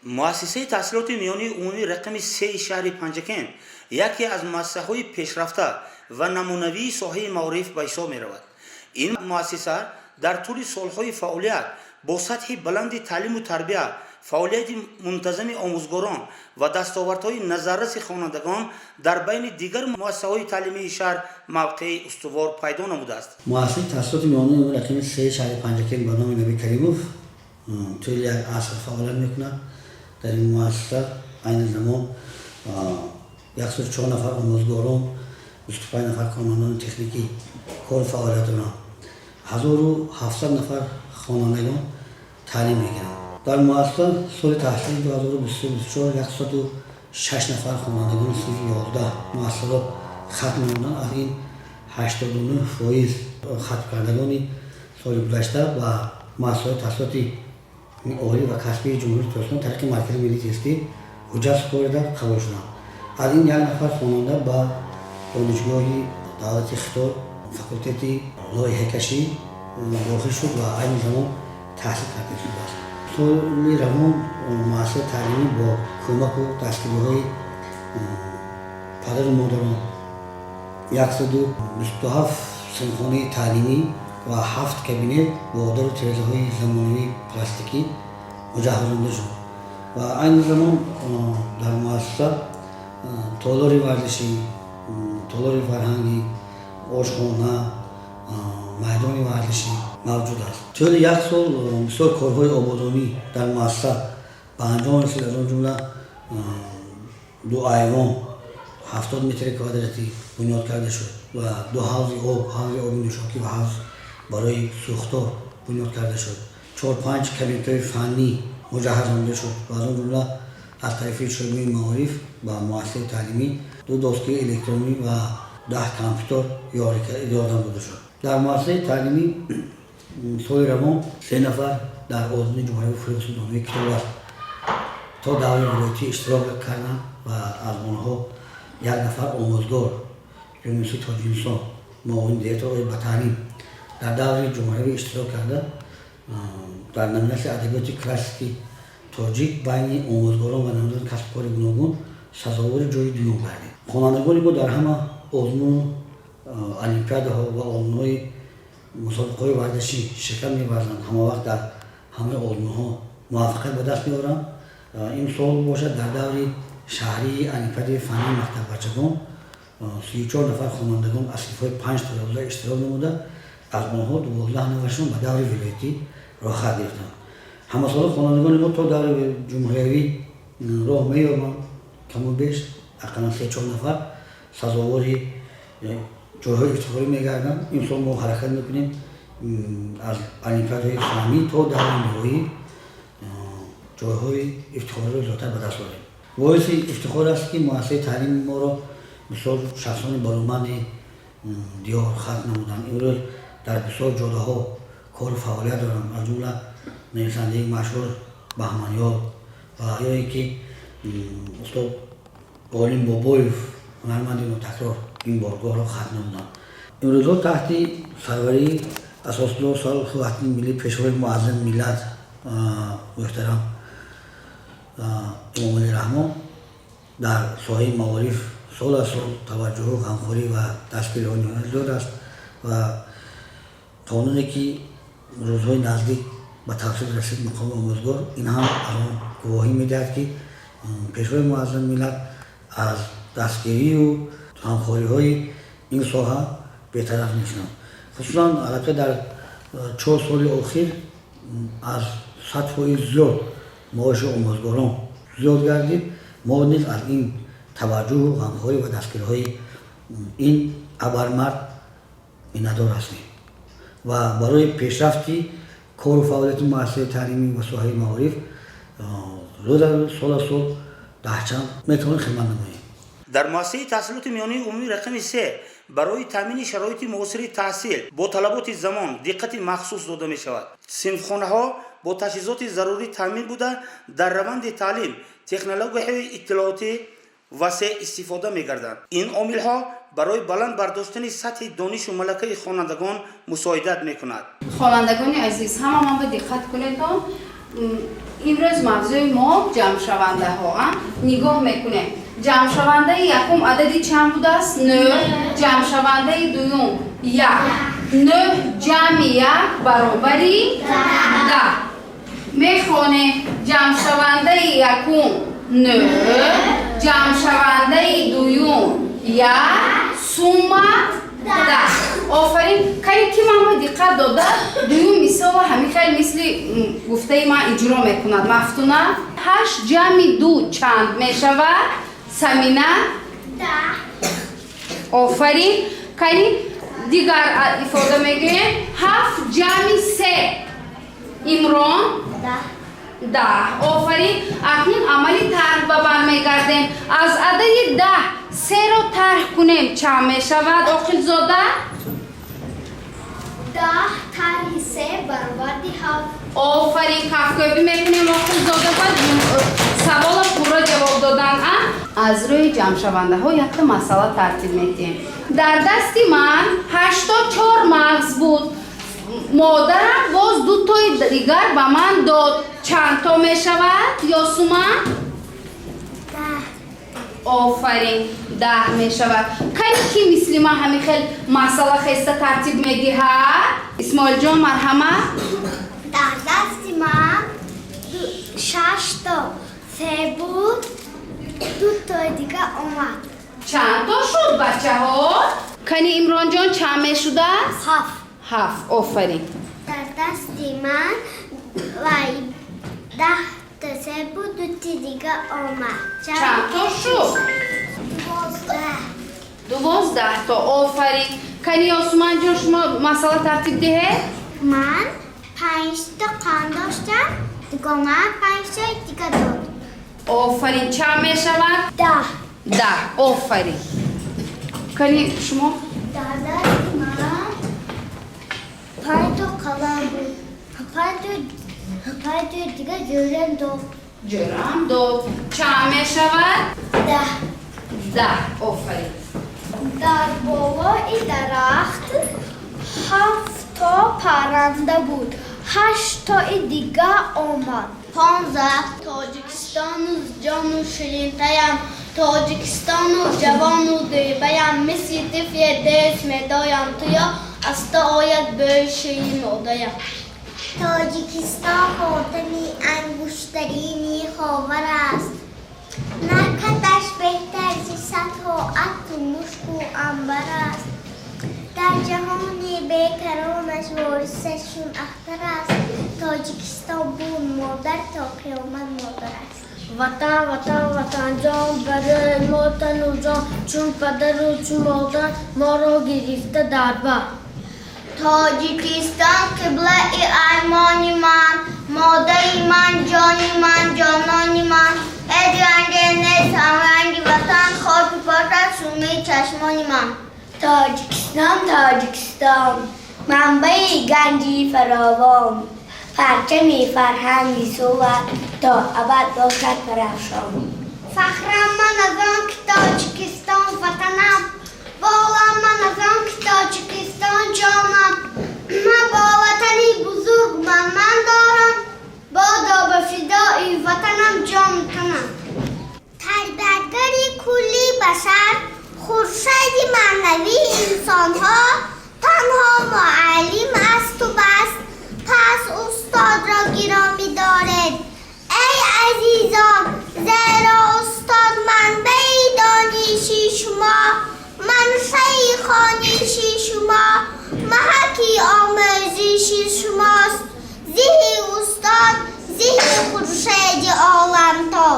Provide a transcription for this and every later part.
مؤسسه تحصیلات میانی عمومی رقم 3 شهر پنجکن یکی از مؤسسه‌های پیشرفته و نمونوی ساحه معارف به حساب می‌رود. این مؤسسه در طول سالهای فعالیت با سطح بلند تعلیم و تربیت، فعالیت منتظم آموزگاران و دستاوردهای نظررس خوانندگان در بین دیگر مؤسسه‌های تعلیمی شهر موقع استوار پیدا نموده است. مؤسسه تحصیلات میانی رقم 3 شهر پنجکن به نام نبی کریموف طول یک عصر فعالیت می‌کند. در این مؤسسه این زمان 104 نفر آموزگاران، 25 نفر کارمندان تکنیکی کار فعالیت دارند. 1700 نفر خوانندگان تعلیم می‌گیرند. در مؤسسه سال تحصیلی 2023-2024 106 نفر خوانندگان صنف 11 مؤسسات ختم نمودند. از این 89% ختم کردگان سال گذشته و مؤسسات تحصیلاتی عالی و کسبی جمهوری ترکمن طریق مرکز ملی تستی حجت سپرده قبول شدند. از این یک نفر خواننده به دانشگاه دولتی خطار فاکولته لایحه‌کشی داخل شد و این زمان تحصیل تکمیل شده است. سال روان مؤسسه تعلیمی با کمک و دستگیری‌های پدر و مادران 127 صنفخانه تعلیمی و 7 کابینه با در تلویزیون‌های زمانوی پلاستیکی مجهزانده شد و این زمان در مؤسسه تالار ورزشی، تالار فرهنگی، آشخانه، میدان ورزشی موجود است. طول یک سال بسیار کارهای آبادانی در مؤسسه به انجام رسید. از آن جمله 2 ایوان 70 متر کوادراتی بنیاد کرده شد و 2 حوض آب نوشاکی و حوض برای سوختار بنیاد کرده شد. 4-5 کابینه‌های فنی مجهزانده شد و از آن جمله از طرف شعبه معارف و مؤسسه تعلیمی 2 دستگاه الکترونی و 10 کامپیوتر یادم داده شد. در مؤسسه تعلیمی سال روان 3 نفر در آزمون جمهوری فرانسه دانشگاه کتاب تا دوره ولایتی اشتراک کردند و از آنها 1 نفر آموزگار یونیورسیته تاجیکستان معاون دیت آقای به تعلیم در دوره جمهوری اشتراک کرده. در نمینش ادبیات کلاسیکی تاجیک بین آموزگاران و نمایندگان کسب کار گوناگون سزاوار جای دوم گردید. خوانندگانی بود در همه آزمون المپیادها و آزمون‌های مسابقه‌های ورزشی شرکت می‌ورزند. همه وقت در همه آزمون‌ها موفقیت به دست می‌آورند. این سال باشد در دوره شهری المپیاد فنی مکتب بچگان 34 نفر خوانندگان از صنف‌های 5 تا 11 اشتراک نموده. از آنها 12 نفرشون به دوره ولایتی راه گرفتند. همه سال خوانندگان ما تا دوره جمهوری راه می‌یابند. کم و بیش اقلا 3-4 نفر سزاوار جای‌های افتخاری می‌گردند. این سال ما حرکت می‌کنیم از المپیادهای فنی تا دوره نهایی جای‌های افتخاری را زیادتر به دست آوریم. باعث افتخار است که مؤسسه تعلیم ما را بسیار شخصان برومند دیار خلق نمودند. امروز در بسیار جاده‌ها کار و فعالیت دارند. از جمله نویسنده مشهور بهمنیار و یا اینکه استاد عالم بابایف هنرمند نوتکرار این بارگاه را خلق نمودند. امروزها تحت سروری اساسالله سال خلافت ملی پیشوای معظم ملت محترم امام علی رحمان در ساحه معارف سال از سال توجه و همکاری و دستگیری‌های نهایت زیاد است و قانونی که روزهای نزدیک به تفصیل رسید مقام آموزگار این هم الان گواهی می‌دهد که پیشوای معظم ملت از دستگیری و همکاری‌های این ساحه بی‌طرف نیستند. خصوصا البته در 4 سال اخیر از سطح‌های زیاد معاش آموزگاران زیاد گردید. ما نیز از این توجه و همکاری و دستگیری‌های این ابرمرد می‌ندار هستیم و برای پیشرفتی کار و فعالیت مؤسسه تعلیمی و ساحه معارف روز سال از سال دهچند میتوانیم خدمت نماییم. در مؤسسه تحصیلات میانی عمومی رقم 3 برای تامین شرایط معاصر تحصیل با طلبات زمان دقت مخصوص داده می شود. صنفخانه‌ها با تجهیزات ضروری تامین بوده در روند تعلیم تکنولوژی‌های اطلاعاتی وسیع استفاده می گردند. این عامل‌ها برای بلند برداشتن سطح دانش و ملکه خوانندگان مساعدت می کند. خوانندگان عزیز همه من به دقت کنید امروز موضوع ما جمع شونده ها نگاه میکنه. جمع شونده یکم عددی چند بوده است؟ 9. جمع شونده دوم 1. 9 جمع 1 برابری 10. میخونه جمع شونده یکم 9 جمع شونده دوم 1 سوم 10. آفرین. کاری که ما دقت داده دوم مثال همین خیلی مثل گفته ما اجرا میکند. مفتونه 8 جمع 2 چند میشود؟ سمینه 10. آفرین. کاری دیگر ifade میگه 7 جمع 3 امران 10. آفرین. اکنون عملی طرح به برمیگردیم. از عدد 10 3 رو طرح کنیم چند میشود عاقل زاده؟ 10 طرح 3 برابر 7. آفرین. کفکوبی میکنیم عاقل زاده بعد سوال پورا جواب دادن. از روی جمع شونده ها یک مسئله ترتیب میدیم. در دست من 84 مغز بود. مادرم باز 2 تای دیگر به من داد. چند تا می شود یا سومن؟ 10. آفرین. 10 می شود. کاری که مثل ما همین خیلی مسئله خسته ترتیب میدی ها؟ اسماعیل جان مرحمت. در دست من 6 تا 3 بود. 2 تا دیگه اومد. چند تا شد بچه ها؟ کنی امران جان چند می شده؟ 7. آفرین. در دست من 10 تا 3 بود. 2 تا دیگه اومد. چند تا شد؟ 12 تا. آفرین. کنی آسمان جان شما مسئله ترتیب ده؟ من 5 تا قند داشتم. دیگه من 5 تا دیگه داد. آفرین. چند می شود؟ 10. 10. آفرین. کنی شما؟ در دست من 5 تا قلم بود. 5 تا دیگه جرم داد. جرم داد. چند می شود؟ 10. 10. آفرین. در بالای درخت 7 تا پرنده بود. 8 تا دیگه آمد. 15 تاجیکستان و جان و شیرینتایم. تاجیکستان و جوان و دیبایم. مثل طفل دست میدایم. تویا از تا آید به شیرین آدایم. تاجیکستان خاتمی انگشترینی خاور است. نکتش بهتر زی سطحات و مشک و انبر است. در جهانی بیکرانش وارثشون اختر است. تاجیکستان بود مادر تا قیامت مادر است. وطن وطن وطن جان برای ما تن و جان. چون پدر و چون مادر ما را گرفته در بر. تاجیکستان قبله ایمانی من. مادری من جانی من جانانی من. ای رنگ نیست همرنگی وطن. خاک پاتر سومه چشمانی من. تاجیکستان منبع گنجی فراوان. پرچم فرهنگی صحبت تا ابد باشد درخشان. فخرم من از آن که تاجیکستان وطنم. بالم من از آن که تاجیکستان جانم. من با وطنی بزرگ من دارم. بادا به فدای وطنم جان کنم. تربیتگری کلی بشر. خورشید معنوی انسانها. تنها معلم است و بس. پس استاد را گرامی دارد ای عزیزان. زیرا استاد منبع دانشی شما. منشأ خوانشی شما. محکی آموزشی شماست. ذهن استاد ذهن خورشید عالم تا.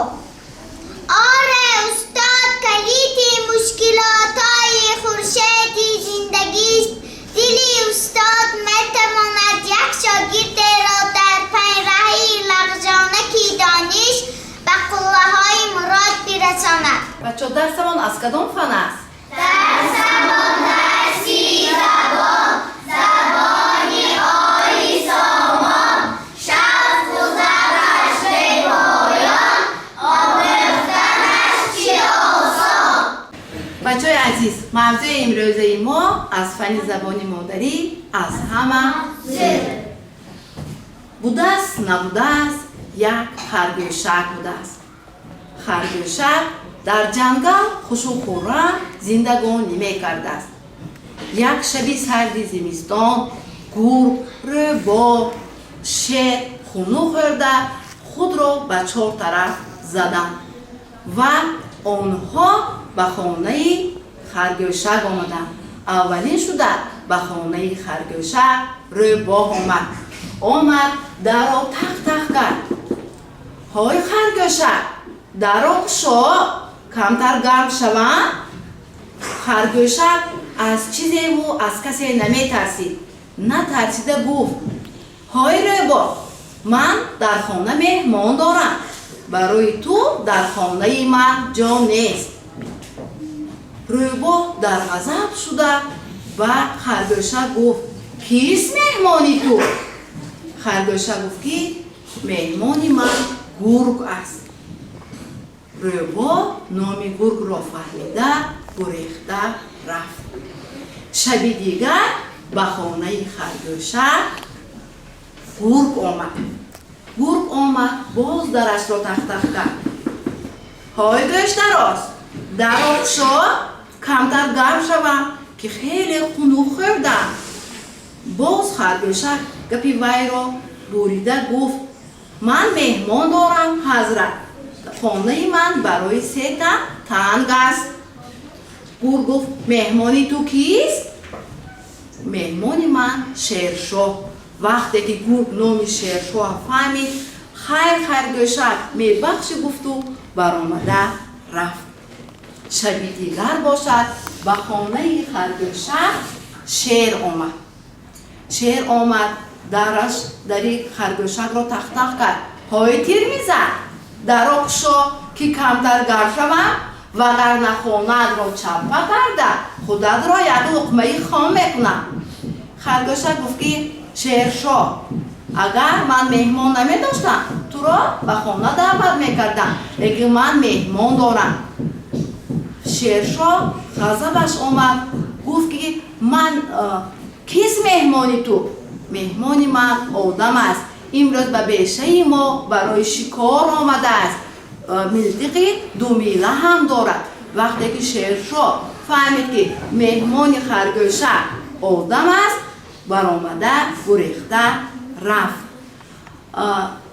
آره استاد کلید مشکلاتای خورشید زندگیست. دلی استاد میتواند یک شاگرد را در پیرهی لغزانکی دانش به قله‌های مراد برساند. بچه درسمان از کدام فن است؟ درسمان درسی زبان. زبانی آی سامان. شب گذرش به پایان. آموختنش چه آسان. بچه های عزیز موضوع امروزه ما از فن زبان مادری از همه بوده است نبوده است یک خرگوشک بوده است. خرگوشک در جنگل خوش و خرم زندگانی می‌کرده است. یک شب سردی زمستان گرگ، روباه، شیر خونو خورده خود را به 4 طرف زدند و آنها به خانه خرگوشک آمدند. اولین شده به خانه خرگوشک روباه آمد در را تق تق کرد. های خرگوشک در را گشا کمتر گرم شوند. خرگوشک از چیزی و از کسی نمی ترسید. نترسیده گفت های روباه من در خانه مهمان دارم، برای تو در خانه من جا نیست. روباه در غضب شده و خرگوشک گفت کیست مهمانی تو؟ خرگوشک گفت که مهمانی من گرگ است. روباه نام گرگ را فهمیده گریخته رفت. شب دیگر به خانه خرگوشک گرگ آمد باز درش را تق تق کرد. های گوشتراز در را گشا کمتر گرم شوم که خیلی خونو خوردم. باز خرگوشک گپی وی را بریده گفت من مهمان دارم حضرت، خانه من برای 3 تن تنگ است. گرگ گفت مهمانی تو کیست؟ مهمانی من شیرشاه. وقتی که گرگ نام شیرشاه فهمید خیر خرگوشک میبخشی گفت و برآمده رفت. شب دیگر باشد به خانه خرگوشک شیر آمد دری خرگوشک را تق تق کرد. های تیر میزد در را گشا که کمتر گرم شوم وگرنه خانه‌ات را چپه کرده خودت را یک لقمه خام میکنم. خرگوشک گفت که شیرشاه اگر من مهمان نمی داشتم تو را به خانه دعوت میکردم، لیکن من مهمان دارم. شیرشاه غضبش آمد گفت که من کیست مهمانی تو؟ مهمانی من آدم است، امروز به بیشه ما برای شکار آمده است. ملتقی 2 میله هم دارد. وقتی که شیرشاه فهمید که مهمان خرگوشک آدم است برآمده گریخته رفت.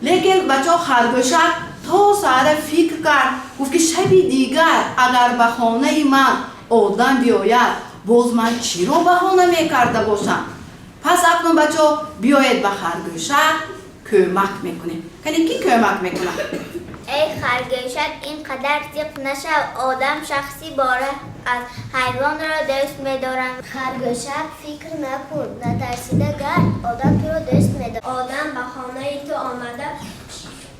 لیکن بچه خرگوشک تا سر فکر کرد گفت که شب دیگر اگر به خانه من آدم بیاید باز من چی رو بهانه میکرده باشم. پس اکنون بچه بیاید به خرگوشک کمک میکنیم. کنی کی کمک میکنه؟ ای خرگوشک اینقدر ضعیف نشو، آدم شخصی باره از حیوان را دوست می‌دارم. خرگوشک فکر نکن، نترسیده گرد آدم تو را دوست می‌دارد. آدم به خانه تو آمده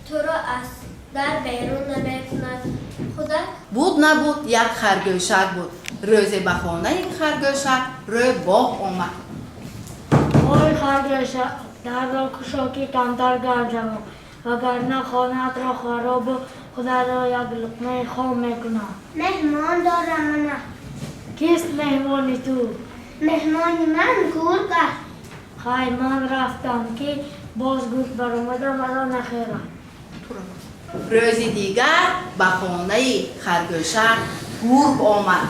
تو را از در بیرون نمی‌کند. خدا بود نبود یک خرگوشک بود. روزی به خانه خرگوشک روباه آمد. ای خرگوشک در را گشا که کمتر گرم شوم وگرنه خانه‌ات را خراب و خدا را یک لقمه خام میکنم. مهمان دارم من. کیست مهمانی تو؟ مهمانی من گرگ است. خیر من رفتم که باز گرگ برآمده مرا نخیرم. روز دیگر به خانه خرگوشک گرگ آمد.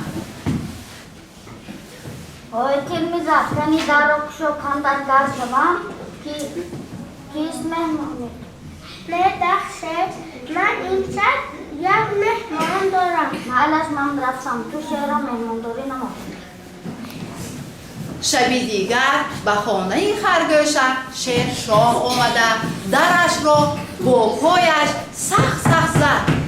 ای تیر میزد کنی در را گشا کمتر گرم شوم که کیست مهمانی؟ نترس، من امشب یک مهمان دارم. حالش من رفتم تو شهر مهمانداری نمام. شب دیگر به خانه خرگوشک شیرشاه آمده درش را با پایش سخت زد.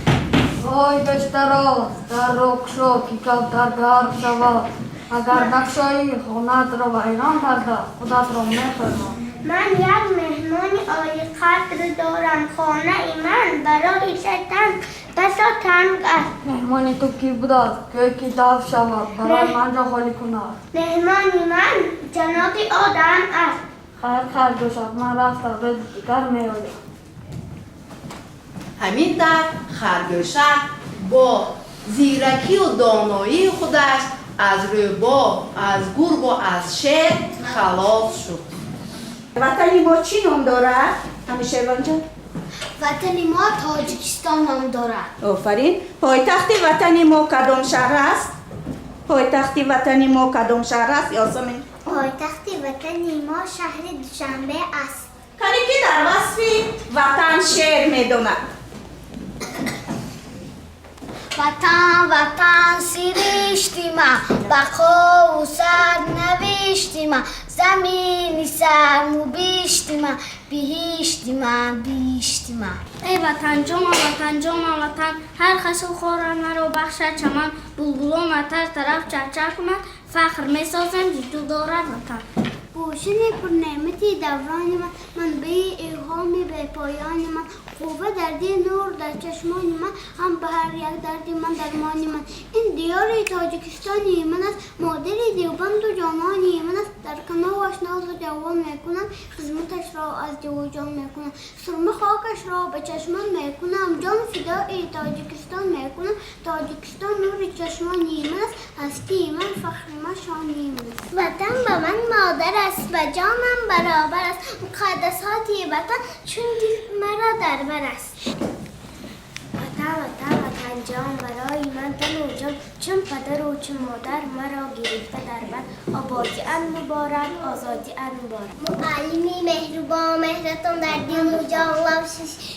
ای بشتراز در را گشا که کمتر گرم شود اگر نگشایی خانه‌ات را ویران کرده خودت را میخورم. من یک مهمانی عالی قدر دارم. خانه من برای 3 تن بسا تنگ است. مهمانی تو کی بود است که کتاب شود برای من را خالی کند. مهمانی من جناب آدم است. خیر خرگوشک من رفتم روز دیگر میآیم. همین در خرگوشک با زیرکی و دانایی خودش از روباه، از گرگ و از شیر خلاص شد. وطن ما چی نام دارد؟ همیشه جان. وطن ما تاجیکستان نام دارد. آفرین. پایتخت وطن ما کدام شهر است؟ پایتخت وطن ما کدام شهر است یاسمین؟ پایتخت وطن ما شهر دوشنبه است. کاری که در وصف وطن شعر میدوند. وطن وطن سرشتیم بقا و سر نوشتیم زمینی سرمو بیشتیم بیشتیم ای وطن جان وطن هر خسو خورم مرا بخشد چمن بلبلان اتر طرف چرچر کند فخر میسازم جدو دارد وطن گوشن پر نعمتی دوران من به الهامی به پایان من قوه در دی نور در چشمان من هم به هر یک دردی من درمانی من این دیار تاجیکستانی من است مادر دیوبند و جانانی من است در کنار آشنا و جوان میکنم خدمتش را از جو و جان میکنم سرمه خاکش را به چشمان میکنم جان فدای تاجیکستان میکنم تاجیکستان نور چشمانی من است هستی من فخر من شانی من است وطن به من مادر است و جانم برابر است مقدساتی وطن چون دل مرا در بر است وطن جان برای من تن و جان چون پدر و چون مادر مرا گرفته در بر آبادی ان مبارک آزادی ان مبارک معلمی مهربان مهرتون در دل و جان و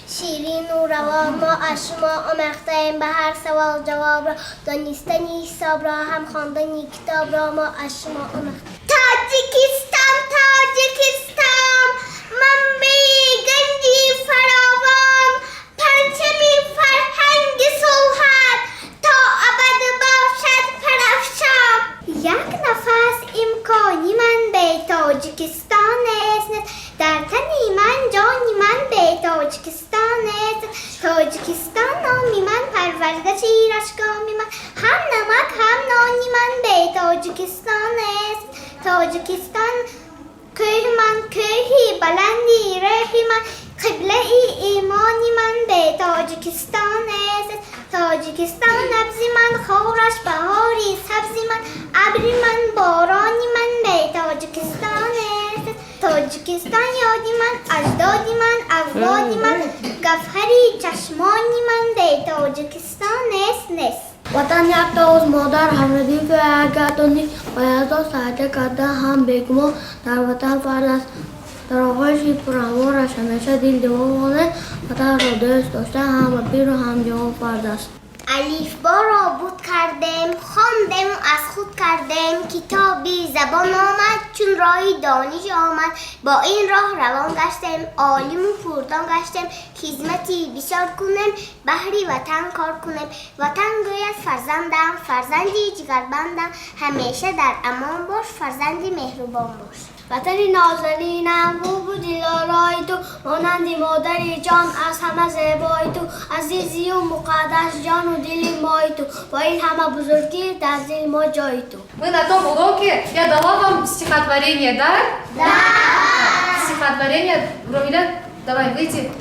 شیرین و روان ما از شما آموخته‌ایم به هر سوال جواب را دانستنی حساب را هم خواندنی کتاب را ما از شما آموخته‌ایم تاجیکستان منبع گنجی فراوان پرچمی فرهنگ صلحت تا ابد باشد پرافشان یک نفس امکانی من به تاجیکستان است در تنی من جانی من به تاجیکستان است تاجیکستان نامی من پرورده شیراشگامی من هم نمک هم نانی من به تاجیکستان است تاجیکستان کوه من کوهی بلندی رهی من قبله ای ایمانی من به تاجیکستان است تاجیکستان نبض من خورش بهاری سبزی من ابری من بارانی من به تاجیکستان است تاجیکستان یادی من اجدادی من اولادی من گوهری چشمانی من به تاجیکستان است وطن یک تا از مادر هم ردیف اگر تو نیست باید از ساعته کرده هم بگم در وطن فرد است در آغایشی پرامورش همیشه دل دیوانه وطن را دوست داشته هم پیر و هم جوان فرد است الف با را بود کردم خواندم از خود کردم کتابی زبان آمد چون راهی دانش آمد با این راه روان گشتم عالم و پردان گشتم خدمتی بسیار کنم بهری وطن کار کنم وطن گوید فرزندم فرزندی جگربندم همیشه در امان باش فرزندی مهربان باش وطن نازنینم بود دلارای تو مانند مادری جان از همه زیبای تو عزیزی و مقدس جان و دل مای تو با این همه بزرگی در دل ما جای تو. Вы на том уроке, я дала вам стихотворение, да? Да! Стихотворение, Ромиля, давай, выйди.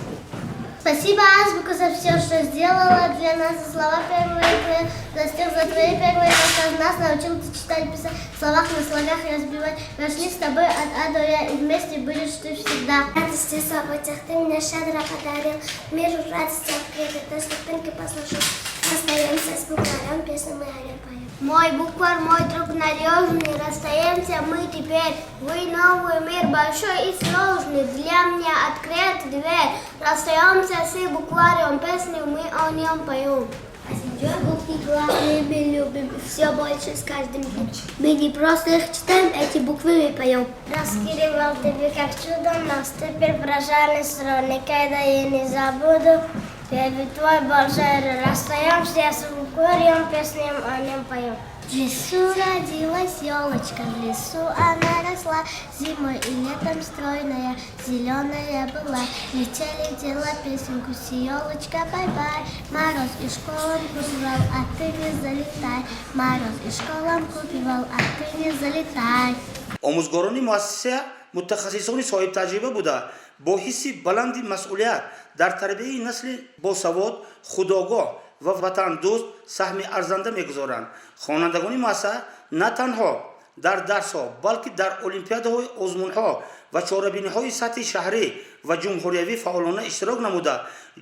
Спасибо, Азбука, за все, что сделала для нас, за слова первые, за стих, за твои первые рассказы. Нас научил ты читать, писать, в словах на слогах разбивать. Вошли с тобой от А до Я, и вместе будешь ты всегда. Радости в событиях ты меня щедро подарил, миру радости открытой, то, что пыльки послушал. Расстаемся с букварем, песню мы горем поем. Мой буквар, мой друг надежный, расстаемся мы теперь. Вы новый мир большой и сложный, для меня открыт дверь. Расстаемся с букварем, песню мы о нем поем. А сейчас буквы главные мы любим, все больше с каждым днем. Мы не просто их читаем, эти буквы мы поем. Раскидывал тебе как чудо, но теперь поражали сроки, когда я не забуду. Первый твой большой, расстаемся с букварем, песню о нем поем. В лесу родилась елочка, в лесу она росла, зимой и летом стройная, зеленая была. Летела песенку с елочка, бай-бай. Мороз и школам купивал, а ты не залетай. Мороз и школам купивал, а ты не залетай. آموزگاران مؤسسه متخصصان صاحب تجربه بوده با حس بلند مسئولیت در تربیت نسل باسواد خودآگاه و وطن دوست سهم ارزنده میگذارند. خوانندگان مؤسسه نه تنها در درس‌ها بلکه در المپیادهای آزمون‌ها و چاره‌بینی‌های سطح شهری و جمهوریوی فعالانه اشتراک نموده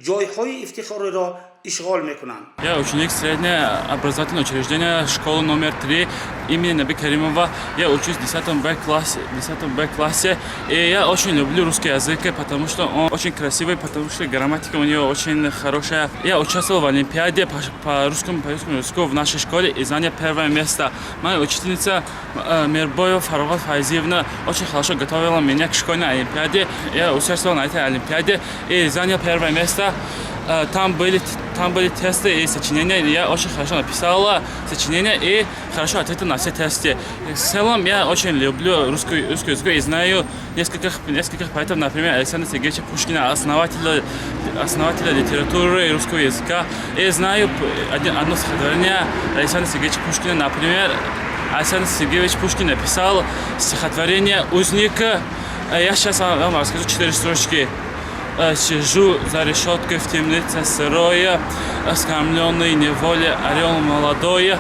جایهای افتخاری را اشغال میکنند. Я ученик среднего образовательного учреждения школы номер 3 имени Наби Каримова. Я учусь в 10 Б классе. И я очень люблю русский язык, потому что он очень красивый, потому что грамматика у него очень хорошая. Я участвовал в олимпиаде по русскому языку в нашей школе и занял первое место. Моя учительница Мирбоева Фаругат Файзиевна очень хорошо готовила меня к школьной олимпиаде. Я участвовал на этой олимпиаде и занял первое место. Там были тесты и сочинения. Я очень хорошо написала сочинения и хорошо ответил на все тесты. В целом я очень люблю русский язык и знаю нескольких поэтов, например, Александра Сергеевича Пушкина, основателя литературы и русского языка. И знаю одно стихотворение Александра Сергеевича Пушкина, например, Александр Сергеевич Пушкин написал стихотворение «Узник». Я сейчас вам расскажу 4 строчки. Сижу за решеткой в темнице сырое, скормленный неволе орел молодой.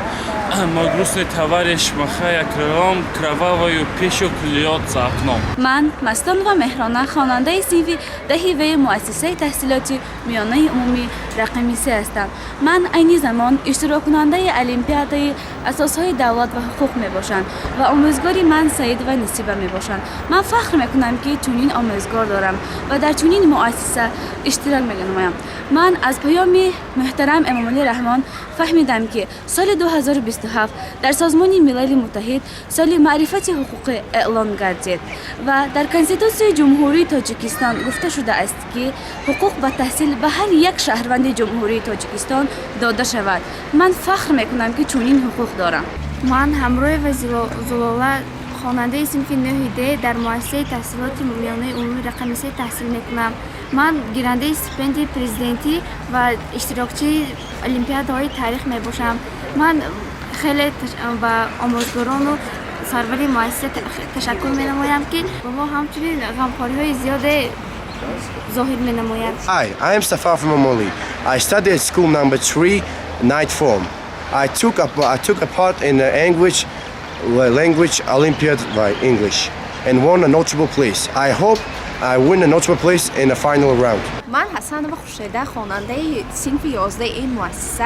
Мой грустный товарищ, махая крылом, кровавую пищу клюет за окном. من مستان و مهرانه خواننده صنف دهی و مؤسسه تحصیلاتی میانه عمومی رقمی 3 هستم. من عین زمان اشتراک کننده المپیادهای اساسهای دولت و حقوق می باشم و آموزگاری من سعید و نصیبه می باشم. من فخر می کنم که چنین آموزگار دارم و در چنین مؤسسه اشتراک می نمایم. من از پیام محترم امام علی رحمان فهمیدم که سال 2027 در سازمان ملل متحد سال معرفت حقوق اعلام گردید و در کنستیتوسیون جمهوری تاجیکستان گفته شده است که حقوق به تحصیل به هر یک شهروند جمهوری تاجیکستان داده شود. من فخر میکنم که چنین حقوق دارم. من همراه و زلاله خواننده صنف 9 در مؤسسه تحصیلات میانه عمومی رقم 3 تحصیل میکنم. من گیرنده استیپندی پرزیدنتی و اشتراکچی المپیادهای تاریخ می باشم. من خیلی با آموزگاران و سروری مؤسسه تشکر می نمایم که با ما همچنین غمخواری های زیاد ظاهر می نماید. Hi, I am Safar from Amoli. I studied at school number 3, ninth form. I took a part in the language Olympiad by English and won a notable place. I hope I win a notable place in the final round. من حسن و خوشیده خواننده صنف 11 این مؤسسه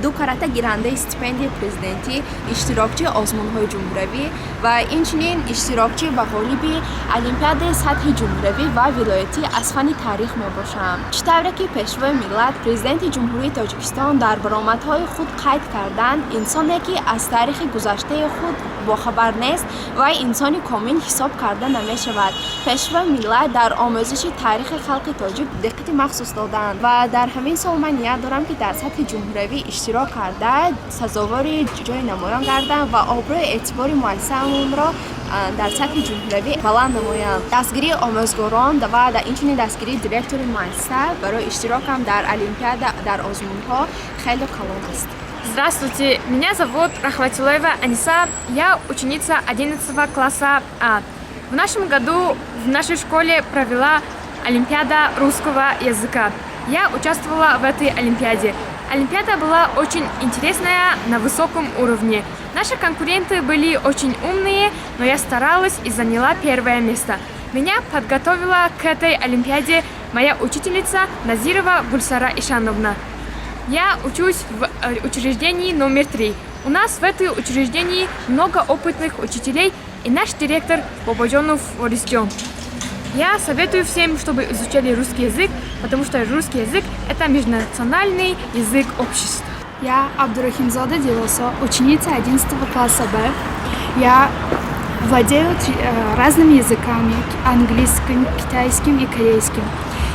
2 کرات گیرنده استیپندی پرزیدنتی اشتراکچی آزمون‌های جمهوری و اینچنین اشتراکچی به غالبی المپیاد سطح جمهوری و ولایتی از فن تاریخ میباشم. چطوری که پیشوا ملت پرزیدنت جمهوری تاجیکستان در برآمدهای خود قید کردند انسانی که از تاریخ گذشته خود باخبر نیست و انسانی کامل حساب کرده نمی‌شود. پیشوا ملت در آموزش تاریخ خلق تاجیک دقت مخصوص دادند و در همین سال من نیت دارم که در سطح جمهوری اشتراک کرده سزاوار جای نمایان گردم و آبروی اعتباری مؤسسه‌مون را در سطح جمهوری بلند نمایم. دستگیری آموزگاران و در اینچنین دستگیری دیرکتور مؤسسه برای اشتراکم در олимпиада در آزمون‌ها خیلی کلان است. Здравствуйте, меня зовут Рахватилаева Аниса, я ученица 11 класса А. В нашем году в нашей школе провела Олимпиада русского языка. Я участвовала в этой Олимпиаде. Олимпиада была очень интересная, на высоком уровне. Наши конкуренты были очень умные, но я старалась и заняла первое место. Меня подготовила к этой Олимпиаде моя учительница Назирова Гульсара Ишановна. Я учусь в учреждении номер 3. У нас в этом учреждении много опытных учителей и наш директор Бабаджонов Орисджон. Я советую всем, чтобы изучали русский язык, потому что русский язык – это межнациональный язык общества. Я Абдурахимзода Дилосо, ученица 11 класса Б. Я владею разными языками – английским, китайским и корейским.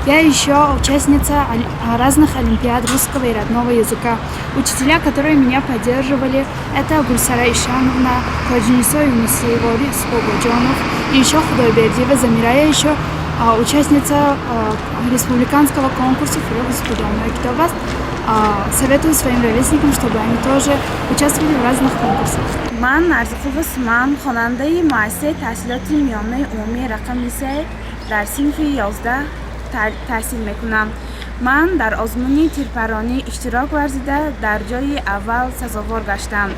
Я еще участница разных олимпиад русского и родного языка. Учителя, которые меня поддерживали, это Гульсара Ишановна, Кладжинисо Юниси, Борис Бабаджонов и еще Худойбердиева Замира. Я еще участница республиканского конкурса «Фуров Спудонная Китобас». Советую своим ровесникам, чтобы они тоже участвовали в разных конкурсах. من ارزقوب سمان خواننده مؤسسه تحصیلات میانه عمومی رقم 3 در صنف 11 تحصیل میکنم. من در آزمون تیرپرانی اشتراک ورزیده در جای اول سزاوار گشتم.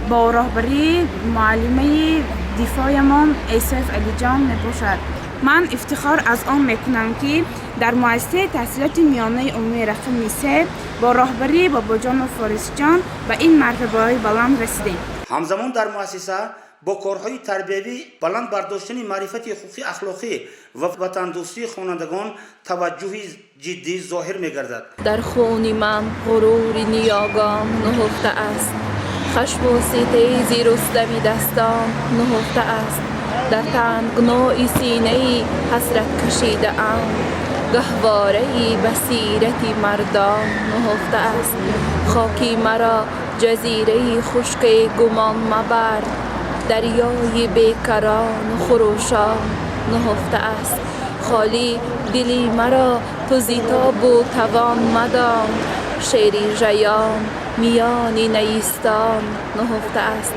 با راهبری معلمه دفاعمان اسف علی جان میباشد. من افتخار از آن میکنم که در مؤسسه تحصیلات میانه عمومی رقم 3 با راهبری بابا جان فارس جان به این مرتبه بلند رسیدیم. همزمان در مؤسسه با کارهای تربیوی بلند برداشتن معرفت حقوقی اخلاقی و وطن دوستی خوانندگان توجه جدی ظاهر می‌گردد. در خون من غرور نیاگام نهفته است، خشم و ستیزی رستمی دستان نهفته است. در تنگنای سینه‌ای حسرت کشیده ام، گهواره‌ای بصیرتی مردان نهفته است. خاکی مرا جزیره‌ای خشک گمان مبر، دریای بیکران و خروشان نهفته است. خالی دلی مرا تو زیتاب و توان مدان، شیری ژیان میانی نیستان نهفته است.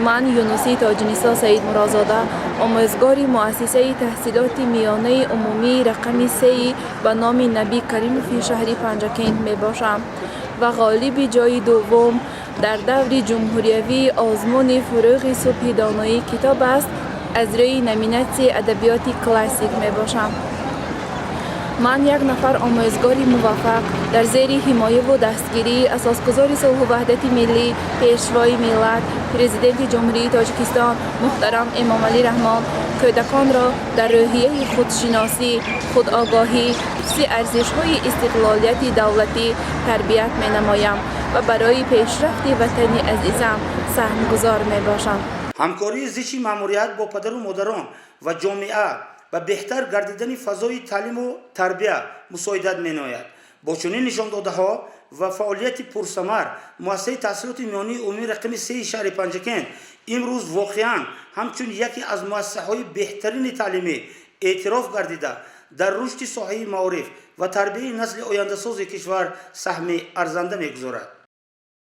من یونسی تاج‌نسا سید مرادزاده آموزگاری مؤسسه تحصیلات میانه عمومی رقم 3 به نام نبی کریموف شهر پنجکین می باشم و غالب جای دوم در دور جمهوریوی آزمون فروغ صبح دانایی کتاب است از روی نمیناسی ادبیات کلاسیک می باشم. من یک نفر آموزگاری موفق در زیر حمایه و دستگیری اساسگزار صلح و وحدت ملی، پیشوای ملت، پرزیدنت جمهوری تاجیکستان محترم امام علی رحمان کودکان را در روحیه خودشناسی، خودآگاهی، ارزش‌های استقلالیت دولتی تربیت می‌نمایم و برای پیشرفت وطن عزیزم سهمگزار می‌باشم. همکاری زیچی ماموریت با پدر و مادران و جامعه و بهتر گردیدن فضای تعلیم و تربیت مساعدت می‌نماید. با چنین نشان داده‌ها و فعالیت پرثمر مؤسسه تحصیلات میانه عمومی رقم 3 شهر پنجکین امروز واقعاً همچون یکی از مؤسسه‌های بهترین تعلیمی اعتراف گردیده در رشد ساحه معارف و تربیت نسل آینده‌ساز کشور سهم ارزنده می‌گذارد.